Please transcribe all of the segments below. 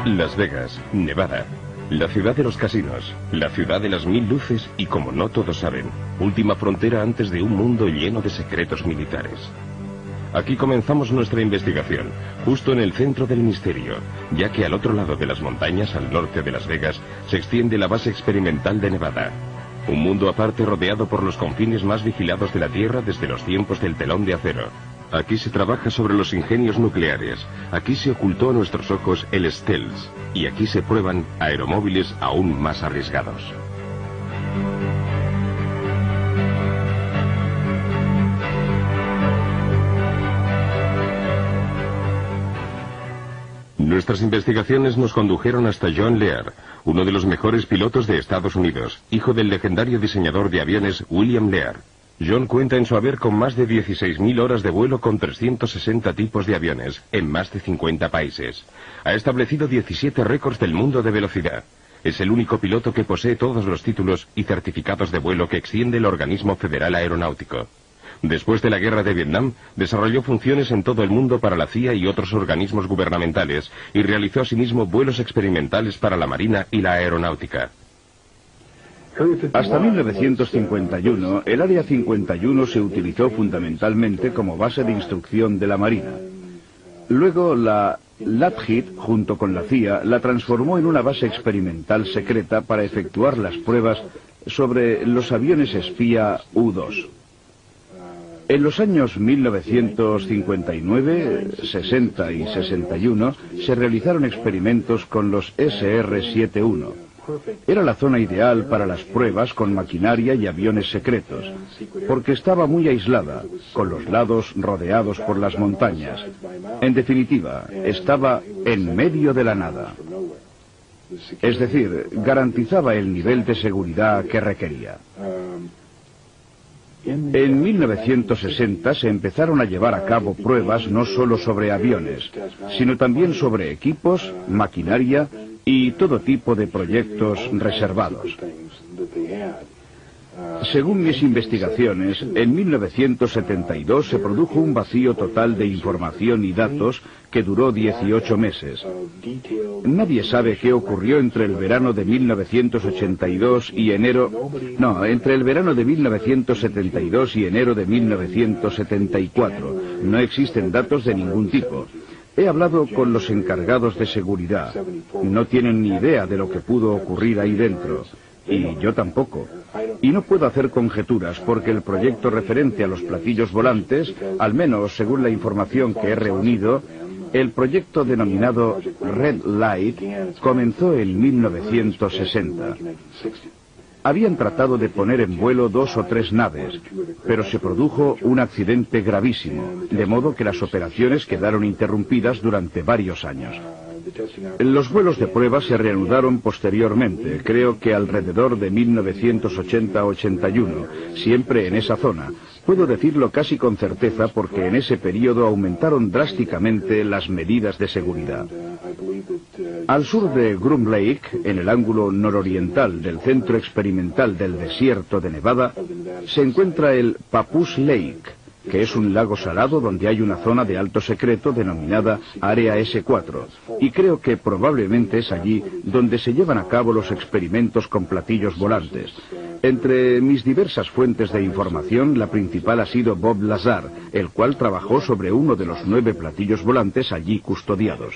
Las Vegas, Nevada. La ciudad de los casinos, la ciudad de las 1000 luces y, como no todos saben, última frontera antes de un mundo lleno de secretos militares. Aquí comenzamos nuestra investigación, justo en el centro del misterio, ya que al otro lado de las montañas, al norte de Las Vegas, se extiende la base experimental de Nevada. Un mundo aparte rodeado por los confines más vigilados de la Tierra desde los tiempos del telón de acero. Aquí se trabaja sobre los ingenios nucleares, aquí se ocultó a nuestros ojos el stealth, y aquí se prueban aeromóviles aún más arriesgados. Nuestras investigaciones nos condujeron hasta John Lear, uno de los mejores pilotos de Estados Unidos, hijo del legendario diseñador de aviones William Lear. John cuenta en su haber con más de 16.000 horas de vuelo con 360 tipos de aviones, en más de 50 países. Ha establecido 17 récords del mundo de velocidad. Es el único piloto que posee todos los títulos y certificados de vuelo que extiende el Organismo Federal Aeronáutico. Después de la Guerra de Vietnam, desarrolló funciones en todo el mundo para la CIA y otros organismos gubernamentales, y realizó asimismo vuelos experimentales para la Marina y la Aeronáutica. Hasta 1951, el Área 51 se utilizó fundamentalmente como base de instrucción de la Marina. Luego la Lockheed, junto con la CIA, la transformó en una base experimental secreta para efectuar las pruebas sobre los aviones espía U-2. En los años 1959, 60 y 61 se realizaron experimentos con los SR-71. Era la zona ideal para las pruebas con maquinaria y aviones secretos, porque estaba muy aislada, con los lados rodeados por las montañas. En definitiva, estaba en medio de la nada. Es decir, garantizaba el nivel de seguridad que requería. En 1960 se empezaron a llevar a cabo pruebas no solo sobre aviones, sino también sobre equipos, maquinaria y todo tipo de proyectos reservados. Según mis investigaciones, en 1972 se produjo un vacío total de información y datos que duró 18 meses. Nadie sabe qué ocurrió entre el verano de 1982 y entre el verano de 1972 y enero de 1974. No existen datos de ningún tipo. He hablado con los encargados de seguridad. No tienen ni idea de lo que pudo ocurrir ahí dentro. Y yo tampoco. Y no puedo hacer conjeturas porque el proyecto referente a los platillos volantes, al menos según la información que he reunido, el proyecto denominado Red Light comenzó en 1960. Habían tratado de poner en vuelo 2 o 3 naves, pero se produjo un accidente gravísimo, de modo que las operaciones quedaron interrumpidas durante varios años. Los vuelos de prueba se reanudaron posteriormente, creo que alrededor de 1980-81, siempre en esa zona. Puedo decirlo casi con certeza porque en ese periodo aumentaron drásticamente las medidas de seguridad. Al sur de Groom Lake, en el ángulo nororiental del centro experimental del desierto de Nevada, se encuentra el Papoose Lake, que es un lago salado donde hay una zona de alto secreto denominada Área S4, y creo que probablemente es allí donde se llevan a cabo los experimentos con platillos volantes. Entre mis diversas fuentes de información, la principal ha sido Bob Lazar, el cual trabajó sobre uno de los 9 platillos volantes allí custodiados.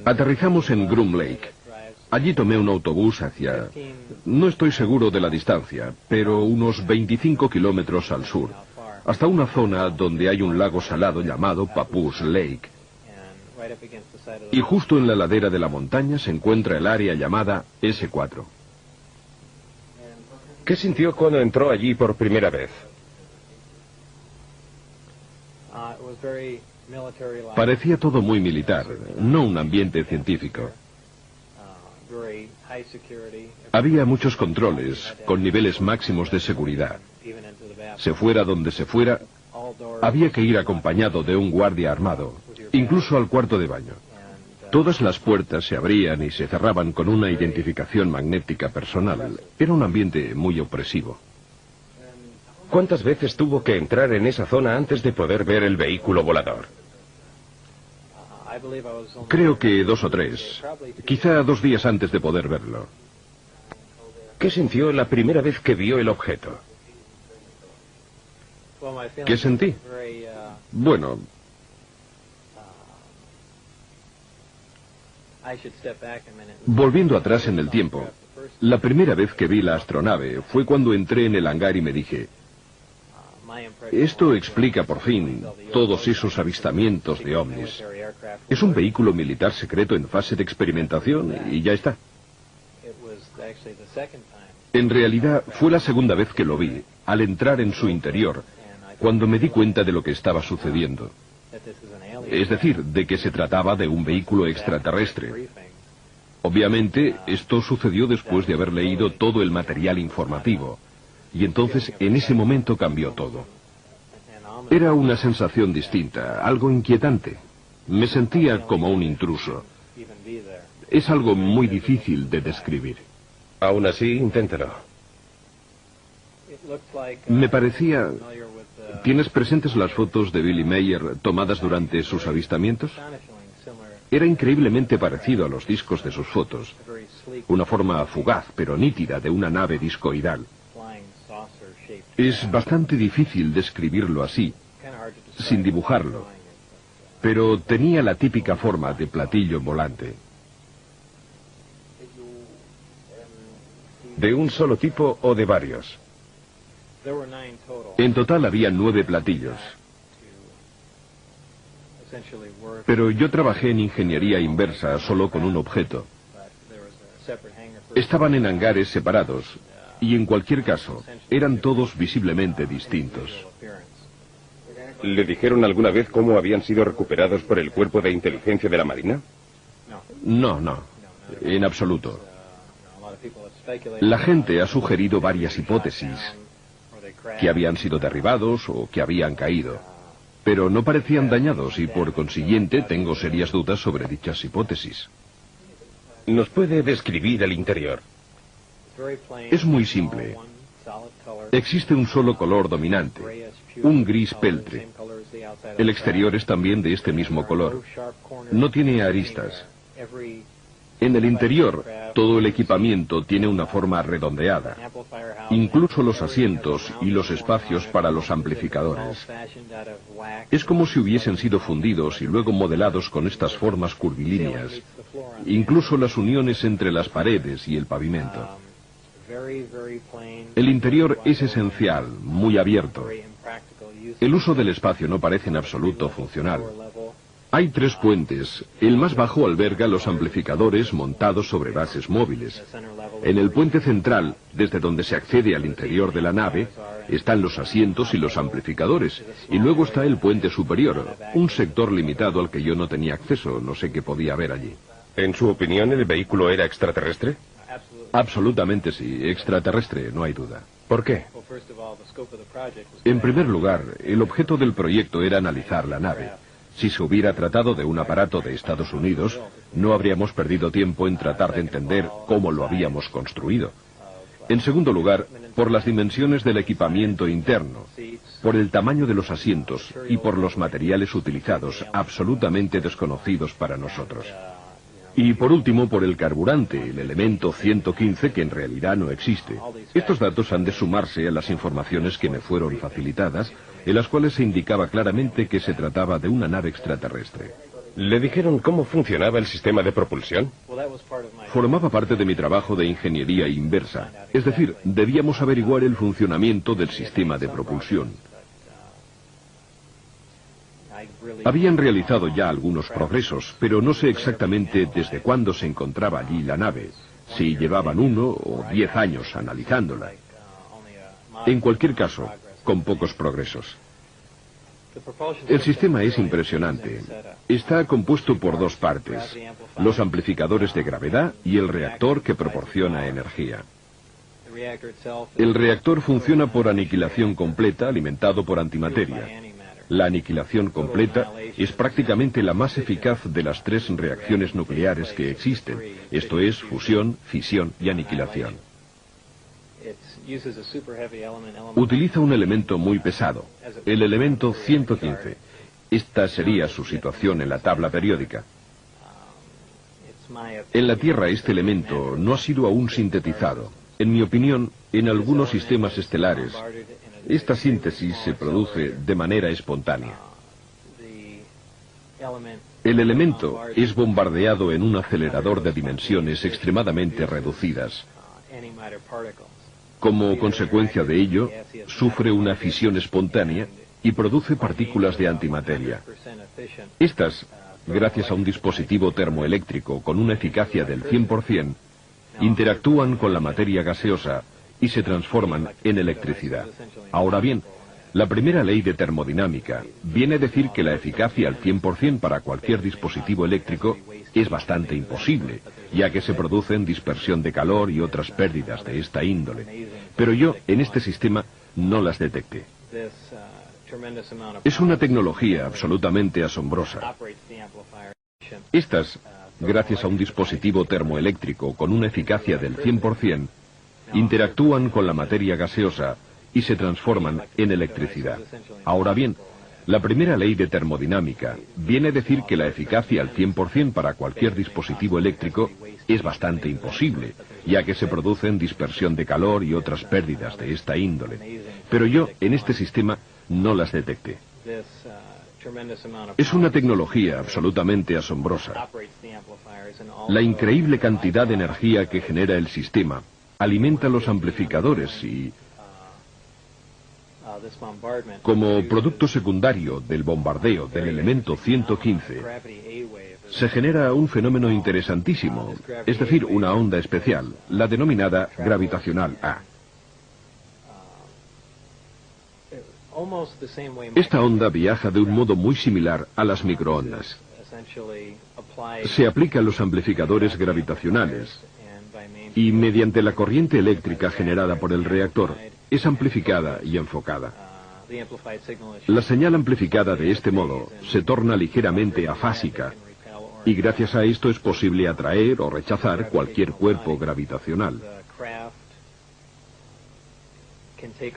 Aterrizamos en Groom Lake. Allí tomé un autobús hacia... no estoy seguro de la distancia, pero unos 25 kilómetros al sur, hasta una zona donde hay un lago salado llamado Papoose Lake. Y justo en la ladera de la montaña se encuentra el área llamada S4. ¿Qué sintió cuando entró allí por primera vez? Parecía todo muy militar, no un ambiente científico. Había muchos controles, con niveles máximos de seguridad. Se fuera donde se fuera, había que ir acompañado de un guardia armado, incluso al cuarto de baño. Todas las puertas se abrían y se cerraban con una identificación magnética personal. Era un ambiente muy opresivo. ¿Cuántas veces tuvo que entrar en esa zona antes de poder ver el vehículo volador? Creo que 2 o 3. Quizá 2 días antes de poder verlo. ¿Qué sintió la primera vez que vio el objeto? ¿Qué sentí? Bueno, volviendo atrás en el tiempo, la primera vez que vi la astronave fue cuando entré en el hangar y me dije, esto explica por fin todos esos avistamientos de ovnis. Es un vehículo militar secreto en fase de experimentación y ya está. En realidad fue la segunda vez que lo vi, al entrar en su interior, cuando me di cuenta de lo que estaba sucediendo. Es decir, de que se trataba de un vehículo extraterrestre. Obviamente, esto sucedió después de haber leído todo el material informativo. Y entonces, en ese momento cambió todo. Era una sensación distinta, algo inquietante. Me sentía como un intruso. Es algo muy difícil de describir. Aún así, inténtalo. Me parecía... ¿Tienes presentes las fotos de Billy Mayer tomadas durante sus avistamientos? Era increíblemente parecido a los discos de sus fotos. Una forma fugaz, pero nítida, de una nave discoidal. Es bastante difícil describirlo así, sin dibujarlo. Pero tenía la típica forma de platillo volante. ¿De un solo tipo o de varios? En total había 9 platillos. Pero yo trabajé en ingeniería inversa solo con un objeto. Estaban en hangares separados, y en cualquier caso, eran todos visiblemente distintos. ¿Le dijeron alguna vez cómo habían sido recuperados por el Cuerpo de Inteligencia de la Marina? No, en absoluto. La gente ha sugerido varias hipótesis, que habían sido derribados o que habían caído, pero no parecían dañados y por consiguiente tengo serias dudas sobre dichas hipótesis. ¿Nos puede describir el interior? Es muy simple. Existe un solo color dominante, un gris peltre. El exterior es también de este mismo color. No tiene aristas. En el interior, todo el equipamiento tiene una forma redondeada, incluso los asientos y los espacios para los amplificadores. Es como si hubiesen sido fundidos y luego modelados con estas formas curvilíneas, incluso las uniones entre las paredes y el pavimento. El interior es esencial, muy abierto. El uso del espacio no parece en absoluto funcional. Hay 3 puentes. El más bajo alberga los amplificadores montados sobre bases móviles. En el puente central, desde donde se accede al interior de la nave, están los asientos y los amplificadores. Y luego está el puente superior, un sector limitado al que yo no tenía acceso, no sé qué podía haber allí. ¿En su opinión, el vehículo era extraterrestre? Absolutamente sí, extraterrestre, no hay duda. ¿Por qué? En primer lugar, el objeto del proyecto era analizar la nave. Si se hubiera tratado de un aparato de Estados Unidos, no habríamos perdido tiempo en tratar de entender cómo lo habíamos construido. En segundo lugar, por las dimensiones del equipamiento interno, por el tamaño de los asientos y por los materiales utilizados, absolutamente desconocidos para nosotros. Y por último, por el carburante, el elemento 115, que en realidad no existe. Estos datos han de sumarse a las informaciones que me fueron facilitadas, en las cuales se indicaba claramente que se trataba de una nave extraterrestre. ¿Le dijeron cómo funcionaba el sistema de propulsión? Formaba parte de mi trabajo de ingeniería inversa, es decir, debíamos averiguar el funcionamiento del sistema de propulsión. Habían realizado ya algunos progresos, pero no sé exactamente desde cuándo se encontraba allí la nave, si llevaban 1 o 10 años analizándola. En cualquier caso, con pocos progresos. El sistema es impresionante. Está compuesto por 2 partes, los amplificadores de gravedad y el reactor que proporciona energía. El reactor funciona por aniquilación completa alimentado por antimateria. La aniquilación completa es prácticamente la más eficaz de las 3 reacciones nucleares que existen, esto es, fusión, fisión y aniquilación. Utiliza un elemento muy pesado, el elemento 115, Esta sería su situación en la tabla periódica. En la Tierra este elemento no ha sido aún sintetizado. En mi opinión, en algunos sistemas estelares, esta síntesis se produce de manera espontánea. El elemento es bombardeado en un acelerador de dimensiones extremadamente reducidas. Como consecuencia de ello, sufre una fisión espontánea y produce partículas de antimateria. Estas, gracias a un dispositivo termoeléctrico con una eficacia del 100%, interactúan con la materia gaseosa y se transforman en electricidad. Ahora bien, la primera ley de termodinámica viene a decir que la eficacia al 100% para cualquier dispositivo eléctrico es bastante imposible, ya que se producen dispersión de calor y otras pérdidas de esta índole. Pero yo, en este sistema, no las detecté. Es una tecnología absolutamente asombrosa. Estas, gracias a un dispositivo termoeléctrico con una eficacia del 100%, interactúan con la materia gaseosa y se transforman en electricidad. Ahora bien, la primera ley de termodinámica viene a decir que la eficacia al 100% para cualquier dispositivo eléctrico es bastante imposible, ya que se producen dispersión de calor y otras pérdidas de esta índole. Pero yo, en este sistema, no las detecté. Es una tecnología absolutamente asombrosa. La increíble cantidad de energía que genera el sistema alimenta los amplificadores y, como producto secundario del bombardeo del elemento 115, se genera un fenómeno interesantísimo, es decir, una onda especial, la denominada gravitacional A. Esta onda viaja de un modo muy similar a las microondas. Se aplica a los amplificadores gravitacionales y mediante la corriente eléctrica generada por el reactor es amplificada y enfocada. La señal amplificada de este modo se torna ligeramente afásica y gracias a esto es posible atraer o rechazar cualquier cuerpo gravitacional.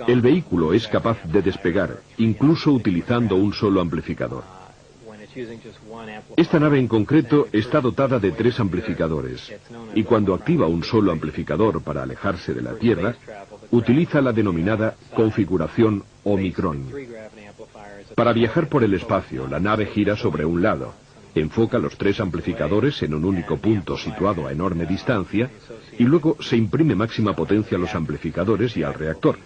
El vehículo es capaz de despegar, incluso utilizando un solo amplificador. Esta nave en concreto está dotada de 3 amplificadores, y cuando activa un solo amplificador para alejarse de la Tierra, utiliza la denominada configuración Omicron. Para viajar por el espacio, la nave gira sobre un lado, enfoca los 3 amplificadores en un único punto situado a enorme distancia, y luego se imprime máxima potencia a los amplificadores y al reactor.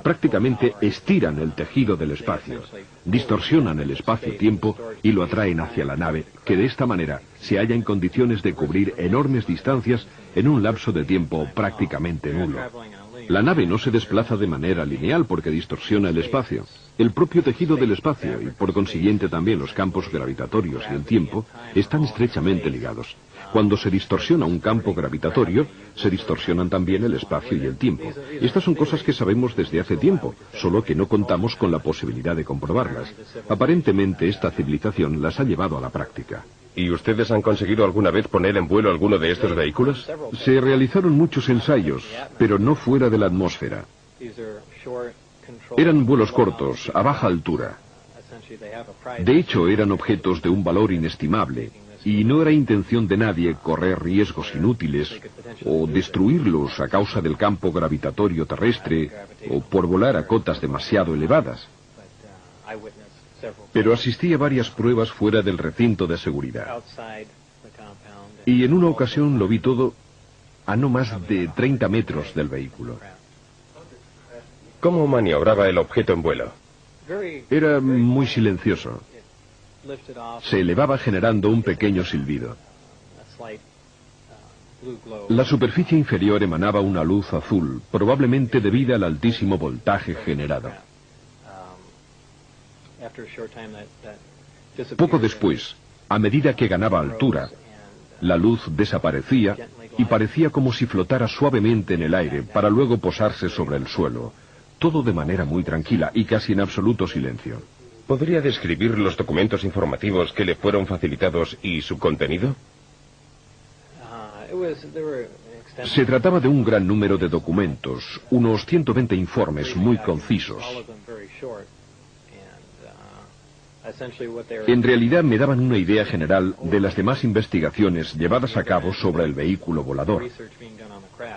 Prácticamente estiran el tejido del espacio, distorsionan el espacio-tiempo y lo atraen hacia la nave, que de esta manera se halla en condiciones de cubrir enormes distancias en un lapso de tiempo prácticamente nulo. La nave no se desplaza de manera lineal porque distorsiona el espacio. El propio tejido del espacio y por consiguiente también los campos gravitatorios y el tiempo están estrechamente ligados. Cuando se distorsiona un campo gravitatorio, se distorsionan también el espacio y el tiempo. Estas son cosas que sabemos desde hace tiempo, solo que no contamos con la posibilidad de comprobarlas. Aparentemente esta civilización las ha llevado a la práctica. ¿Y ustedes han conseguido alguna vez poner en vuelo alguno de estos vehículos? Se realizaron muchos ensayos, pero no fuera de la atmósfera. Eran vuelos cortos, a baja altura. De hecho, eran objetos de un valor inestimable, y no era intención de nadie correr riesgos inútiles o destruirlos a causa del campo gravitatorio terrestre o por volar a cotas demasiado elevadas. Pero asistí a varias pruebas fuera del recinto de seguridad. Y en una ocasión lo vi todo a no más de 30 metros del vehículo. ¿Cómo maniobraba el objeto en vuelo? Era muy silencioso. Se elevaba generando un pequeño silbido. La superficie inferior emanaba una luz azul, probablemente debida al altísimo voltaje generado. Poco después, a medida que ganaba altura, la luz desaparecía y parecía como si flotara suavemente en el aire para luego posarse sobre el suelo, todo de manera muy tranquila y casi en absoluto silencio. ¿Podría describir los documentos informativos que le fueron facilitados y su contenido? Se trataba de un gran número de documentos, unos 120 informes muy concisos. En realidad me daban una idea general de las demás investigaciones llevadas a cabo sobre el vehículo volador,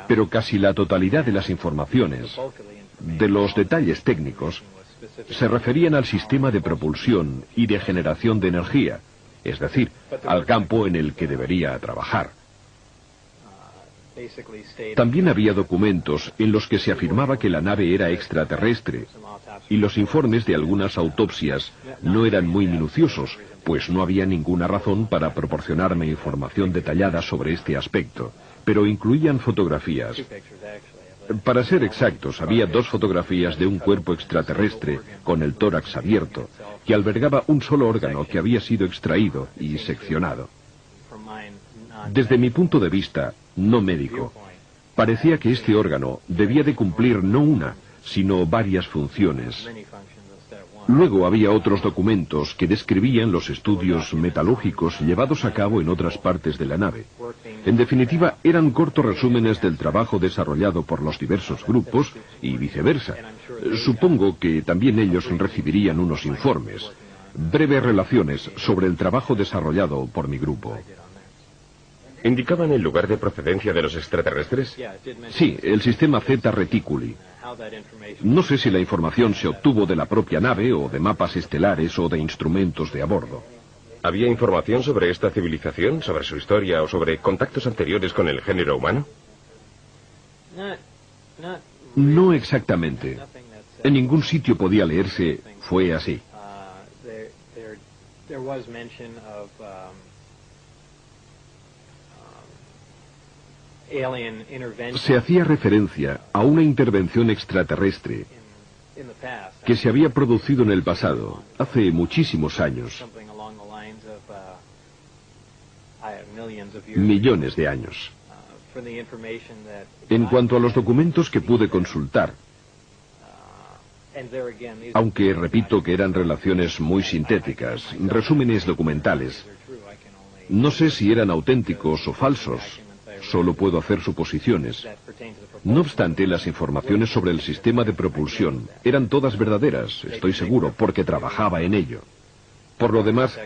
pero casi la totalidad de las informaciones, de los detalles técnicos, se referían al sistema de propulsión y de generación de energía, es decir, al campo en el que debería trabajar. También había documentos en los que se afirmaba que la nave era extraterrestre, y los informes de algunas autopsias no eran muy minuciosos, pues no había ninguna razón para proporcionarme información detallada sobre este aspecto, pero incluían fotografías. Para ser exactos, había 2 fotografías de un cuerpo extraterrestre con el tórax abierto, que albergaba un solo órgano que había sido extraído y seccionado. Desde mi punto de vista, no médico, parecía que este órgano debía de cumplir no una, sino varias funciones. Luego había otros documentos que describían los estudios metalúrgicos llevados a cabo en otras partes de la nave. En definitiva, eran cortos resúmenes del trabajo desarrollado por los diversos grupos y viceversa. Supongo que también ellos recibirían unos informes, breves relaciones sobre el trabajo desarrollado por mi grupo. ¿Indicaban el lugar de procedencia de los extraterrestres? Sí, el sistema Zeta Reticuli. No sé si la información se obtuvo de la propia nave o de mapas estelares o de instrumentos de a bordo. ¿Había información sobre esta civilización, sobre su historia o sobre contactos anteriores con el género humano? No exactamente. En ningún sitio podía leerse "fue así". Se hacía referencia a una intervención extraterrestre que se había producido en el pasado, hace muchísimos años, millones de años. En cuanto a los documentos que pude consultar, aunque repito que eran relaciones muy sintéticas, resúmenes documentales, no sé si eran auténticos o falsos. Solo puedo hacer suposiciones. No obstante, las informaciones sobre el sistema de propulsión eran todas verdaderas, estoy seguro, porque trabajaba en ello. Por lo demás,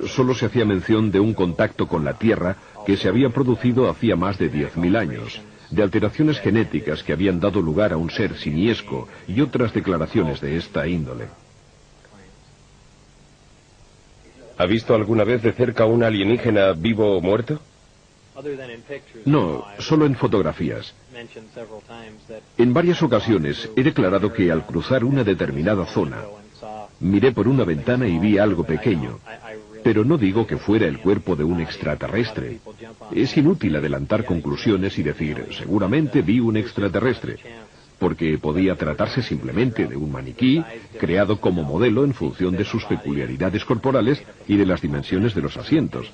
solo se hacía mención de un contacto con la Tierra que se había producido hacía más de 10.000 años, de alteraciones genéticas que habían dado lugar a un ser simiesco y otras declaraciones de esta índole. ¿Ha visto alguna vez de cerca un alienígena vivo o muerto? No, solo en fotografías. En varias ocasiones he declarado que al cruzar una determinada zona, miré por una ventana y vi algo pequeño, pero no digo que fuera el cuerpo de un extraterrestre. Es inútil adelantar conclusiones y decir, seguramente vi un extraterrestre, porque podía tratarse simplemente de un maniquí creado como modelo en función de sus peculiaridades corporales y de las dimensiones de los asientos.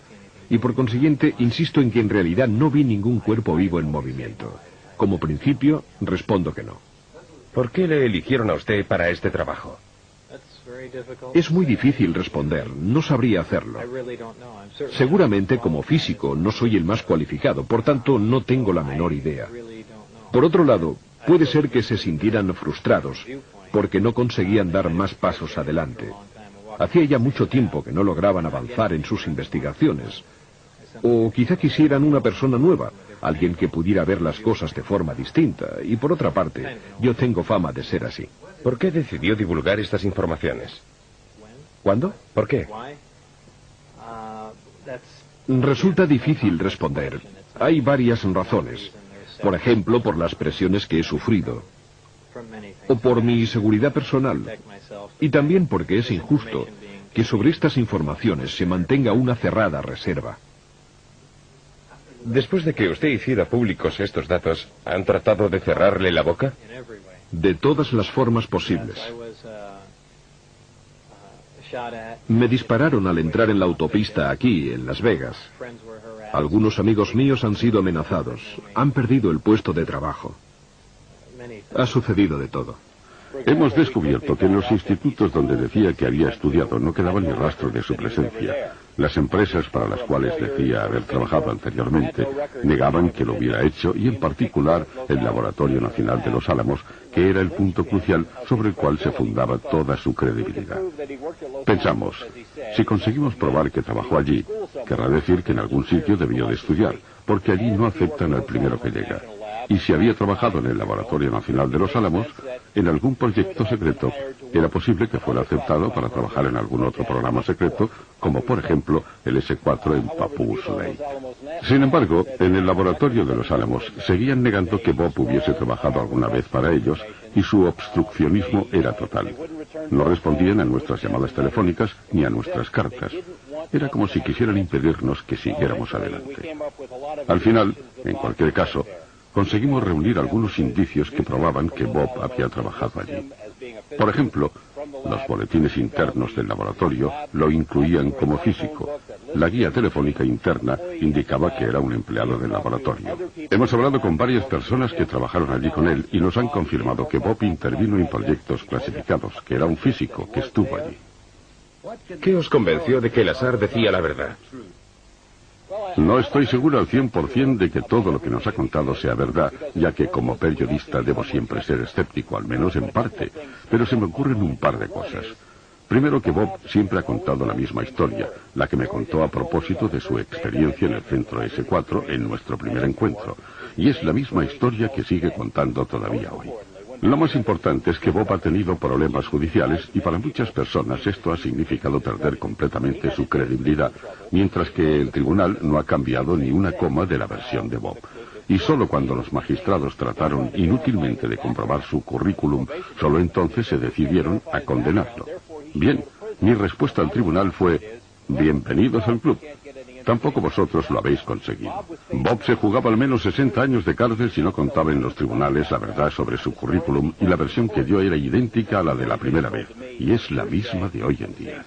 Y por consiguiente, insisto en que en realidad no vi ningún cuerpo vivo en movimiento. Como principio, respondo que no. ¿Por qué le eligieron a usted para este trabajo? Es muy difícil responder, no sabría hacerlo. Seguramente como físico no soy el más cualificado, por tanto no tengo la menor idea. Por otro lado, puede ser que se sintieran frustrados, porque no conseguían dar más pasos adelante. Hacía ya mucho tiempo que no lograban avanzar en sus investigaciones. O quizá quisieran una persona nueva, alguien que pudiera ver las cosas de forma distinta. Y por otra parte, yo tengo fama de ser así. ¿Por qué decidió divulgar estas informaciones? ¿Cuándo? ¿Por qué? Resulta difícil responder. Hay varias razones. Por ejemplo, por las presiones que he sufrido. O por mi seguridad personal. Y también porque es injusto que sobre estas informaciones se mantenga una cerrada reserva. Después de que usted hiciera públicos estos datos, ¿han tratado de cerrarle la boca? De todas las formas posibles. Me dispararon al entrar en la autopista aquí, en Las Vegas. Algunos amigos míos han sido amenazados. Han perdido el puesto de trabajo. Ha sucedido de todo. Hemos descubierto que en los institutos donde decía que había estudiado no quedaba ni rastro de su presencia. Las empresas para las cuales decía haber trabajado anteriormente negaban que lo hubiera hecho, y en particular el Laboratorio Nacional de Los Álamos, que era el punto crucial sobre el cual se fundaba toda su credibilidad. Pensamos, si conseguimos probar que trabajó allí, querrá decir que en algún sitio debió de estudiar, porque allí no aceptan al primero que llega. Y si había trabajado en el Laboratorio Nacional de Los Álamos, en algún proyecto secreto, era posible que fuera aceptado para trabajar en algún otro programa secreto, como por ejemplo el S4 en Papoose Lake. Sin embargo, en el Laboratorio de Los Álamos seguían negando que Bob hubiese trabajado alguna vez para ellos, y su obstruccionismo era total. No respondían a nuestras llamadas telefónicas ni a nuestras cartas. Era como si quisieran impedirnos que siguiéramos adelante. Al final, en cualquier caso, conseguimos reunir algunos indicios que probaban que Bob había trabajado allí. Por ejemplo, los boletines internos del laboratorio lo incluían como físico. La guía telefónica interna indicaba que era un empleado del laboratorio. Hemos hablado con varias personas que trabajaron allí con él y nos han confirmado que Bob intervino en proyectos clasificados, que era un físico que estuvo allí. ¿Qué os convenció de que el azar decía la verdad? No estoy seguro al 100% de que todo lo que nos ha contado sea verdad, ya que como periodista debo siempre ser escéptico, al menos en parte, pero se me ocurren un par de cosas. Primero, que Bob siempre ha contado la misma historia, la que me contó a propósito de su experiencia en el centro S4 en nuestro primer encuentro, y es la misma historia que sigue contando todavía hoy. Lo más importante es que Bob ha tenido problemas judiciales, y para muchas personas esto ha significado perder completamente su credibilidad, mientras que el tribunal no ha cambiado ni una coma de la versión de Bob. Y solo cuando los magistrados trataron inútilmente de comprobar su currículum, solo entonces se decidieron a condenarlo. Bien, mi respuesta al tribunal fue: bienvenidos al club. Tampoco vosotros lo habéis conseguido. Bob se jugaba al menos 60 años de cárcel si no contaba en los tribunales la verdad sobre su currículum, y la versión que dio era idéntica a la de la primera vez, y es la misma de hoy en día.